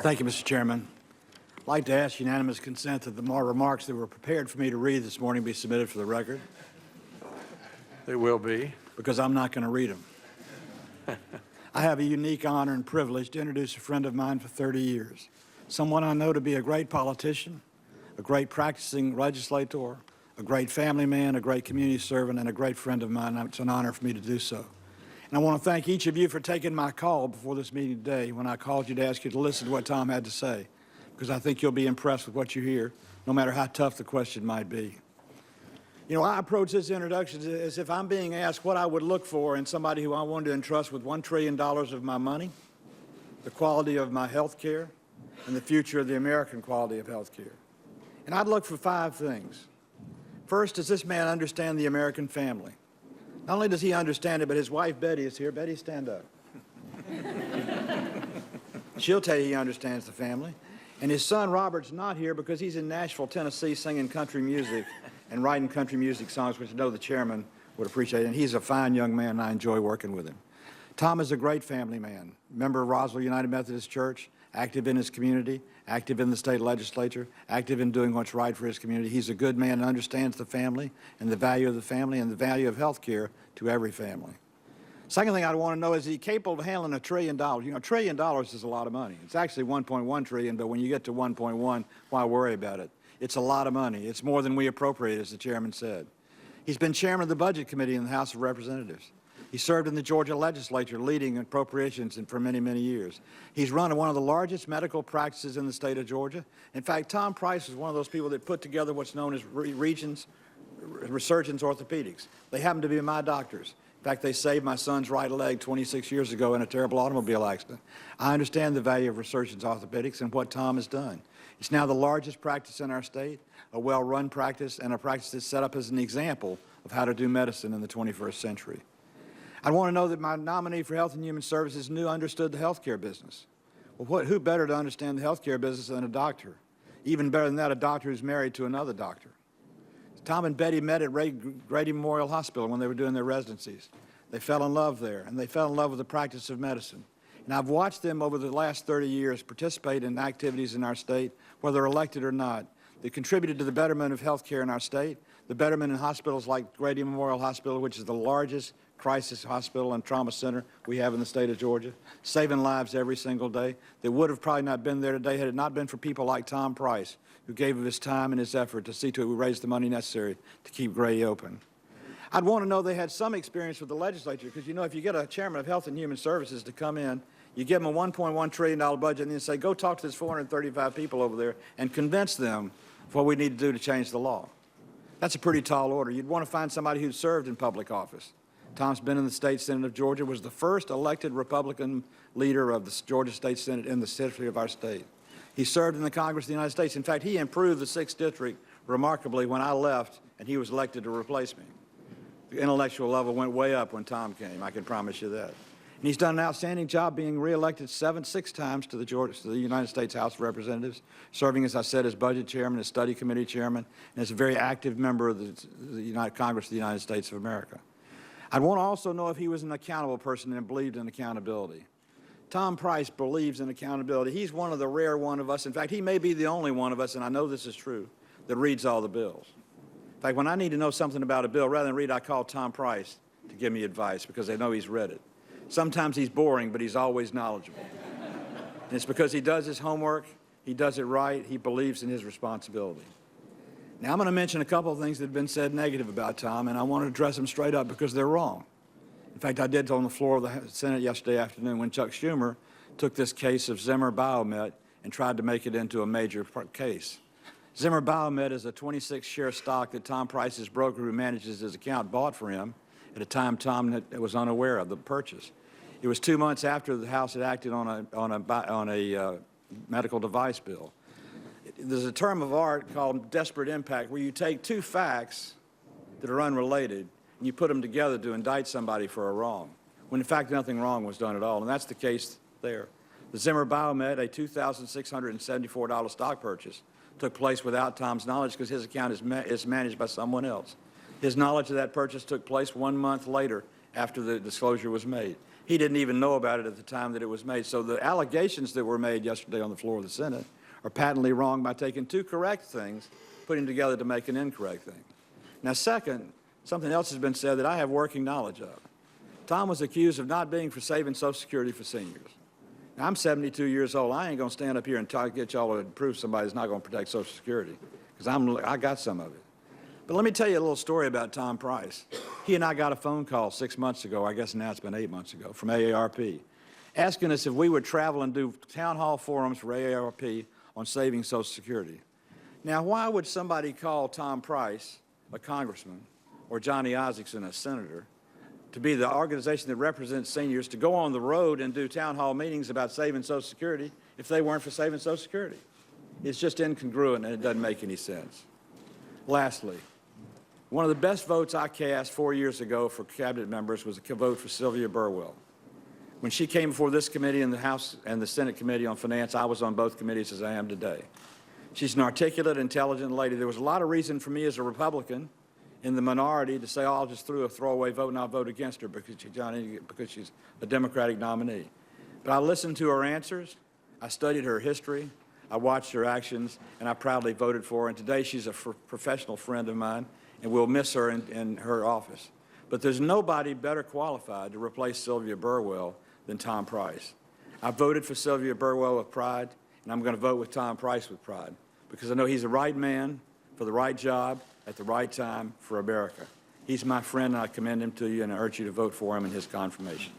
Thank you, Mr. Chairman. I'd like to ask unanimous consent that the remarks that were prepared for me to read this morning be submitted for the record. They will be. Because I'm not going to read them. I have a unique honor and privilege to introduce a friend of mine for 30 years, someone I know to be a great politician, a great practicing legislator, a great family man, a great community servant, and a great friend of mine. It's an honor for me to do so. And I want to thank each of you for taking my call before this meeting today when I called you to ask you to listen to what Tom had to say, because I think you'll be impressed with what you hear, no matter how tough the question might be. You know, I approach this introduction as if I'm being asked what I would look for in somebody who I wanted to entrust with $1 trillion of my money, the quality of my health care, and the future of the American quality of health care. And I'd look for 5 things. First, does this man understand the American family? Not only does he understand it, but his wife, Betty, is here. Betty, stand up. She'll tell you he understands the family. And his son, Robert's not here because he's in Nashville, Tennessee, singing country music and writing country music songs, which I know the chairman would appreciate. And he's a fine young man, and I enjoy working with him. Tom is a great family man, member of Roswell United Methodist Church, active in his community, active in the state legislature, active in doing what's right for his community. He's a good man and understands the family and the value of the family and the value of health care to every family. Second thing I'd want to know is he capable of handling $1 trillion? You know, $1 trillion is a lot of money. It's actually 1.1 trillion, but when you get to 1.1, why worry about it? It's a lot of money. It's more than we appropriate, as the chairman said. He's been chairman of the Budget Committee in the House of Representatives. He served in the Georgia legislature, leading appropriations for many, many years. He's run one of the largest medical practices in the state of Georgia. In fact, Tom Price is one of those people that put together what's known as Resurgence Orthopedics. They happen to be my doctors. In fact, they saved my son's right leg 26 years ago in a terrible automobile accident. I understand the value of Resurgence Orthopedics and what Tom has done. It's now the largest practice in our state, a well-run practice, and a practice that's set up as an example of how to do medicine in the 21st century. I want to know that my nominee for Health and Human Services understood the health care business. Well, who better to understand the health care business than a doctor? Even better than that, a doctor who's married to another doctor. Tom and Betty met at Grady Memorial Hospital when they were doing their residencies. They fell in love there, and they fell in love with the practice of medicine. And I've watched them over the last 30 years participate in activities in our state, whether elected or not, that contributed to the betterment of health care in our state, the betterment in hospitals like Grady Memorial Hospital, which is the largest crisis hospital and trauma center we have in the state of Georgia, saving lives every single day. They would have probably not been there today had it not been for people like Tom Price, who gave of his time and his effort to see to it we raised the money necessary to keep Grady open. I'd want to know they had some experience with the legislature, because, you know, if you get a chairman of Health and Human Services to come in, you give them a $1.1 trillion budget and then say, go talk to this 435 people over there and convince them of what we need to do to change the law. That's a pretty tall order. You'd want to find somebody who served in public office. Tom's been in the State Senate of Georgia, was the first elected Republican leader of the Georgia State Senate in the history of our state. He served in the Congress of the United States. In fact, he improved the 6th District remarkably when I left and he was elected to replace me. The intellectual level went way up when Tom came, I can promise you that. And he's done an outstanding job being reelected 6 times to the United States House of Representatives, serving, as I said, as Budget Chairman, as Study Committee Chairman, and as a very active member of the Congress of the United States of America. I'd want to also know if he was an accountable person and believed in accountability. Tom Price believes in accountability. He's one of the rare one of us. In fact, he may be the only one of us, and I know this is true, that reads all the bills. In fact, when I need to know something about a bill, rather than read, I call Tom Price to give me advice because I know he's read it. Sometimes he's boring, but he's always knowledgeable. And it's because he does his homework, he does it right, he believes in his responsibility. Now, I'm going to mention a couple of things that have been said negative about Tom, and I want to address them straight up because they're wrong. In fact, I did on the floor of the Senate yesterday afternoon when Chuck Schumer took this case of Zimmer Biomet and tried to make it into a major case. Zimmer Biomet is a 26-share stock that Tom Price's broker who manages his account bought for him at a time Tom was unaware of the purchase. It was 2 months after the House had acted on a medical device bill. There's a term of art called desperate impact, where you take 2 facts that are unrelated and you put them together to indict somebody for a wrong, when in fact nothing wrong was done at all, and that's the case there. The Zimmer Biomet, a $2,674 stock purchase, took place without Tom's knowledge because his account is managed by someone else. His knowledge of that purchase took place 1 month later after the disclosure was made. He didn't even know about it at the time that it was made. So the allegations that were made yesterday on the floor of the Senate are patently wrong by taking two correct things, putting them together to make an incorrect thing. Now, second, something else has been said that I have working knowledge of. Tom was accused of not being for saving Social Security for seniors. Now, I'm 72 years old. I ain't going to stand up here and try to get y'all to prove somebody's not going to protect Social Security, because I got some of it. But let me tell you a little story about Tom Price. He and I got a phone call 6 months ago, I guess now it's been 8 months ago, from AARP, asking us if we would travel and do town hall forums for AARP on saving Social Security. Now, why would somebody call Tom Price, a congressman, or Johnny Isakson, a senator, to be the organization that represents seniors, to go on the road and do town hall meetings about saving Social Security if they weren't for saving Social Security? It's just incongruent, and it doesn't make any sense. Lastly, one of the best votes I cast 4 years ago for cabinet members was a vote for Sylvia Burwell. When she came before this committee and the House and the Senate Committee on Finance, I was on both committees as I am today. She's an articulate, intelligent lady. There was a lot of reason for me as a Republican in the minority to say, oh, I'll just throw a throwaway vote and I'll vote against her because she's a Democratic nominee. But I listened to her answers, I studied her history, I watched her actions, and I proudly voted for her. And today she's a professional friend of mine, and we'll miss her in her office. But there's nobody better qualified to replace Sylvia Burwell than Tom Price. I voted for Sylvia Burwell with pride, and I'm going to vote with Tom Price with pride, because I know he's the right man for the right job at the right time for America. He's my friend, and I commend him to you, and I urge you to vote for him in his confirmation.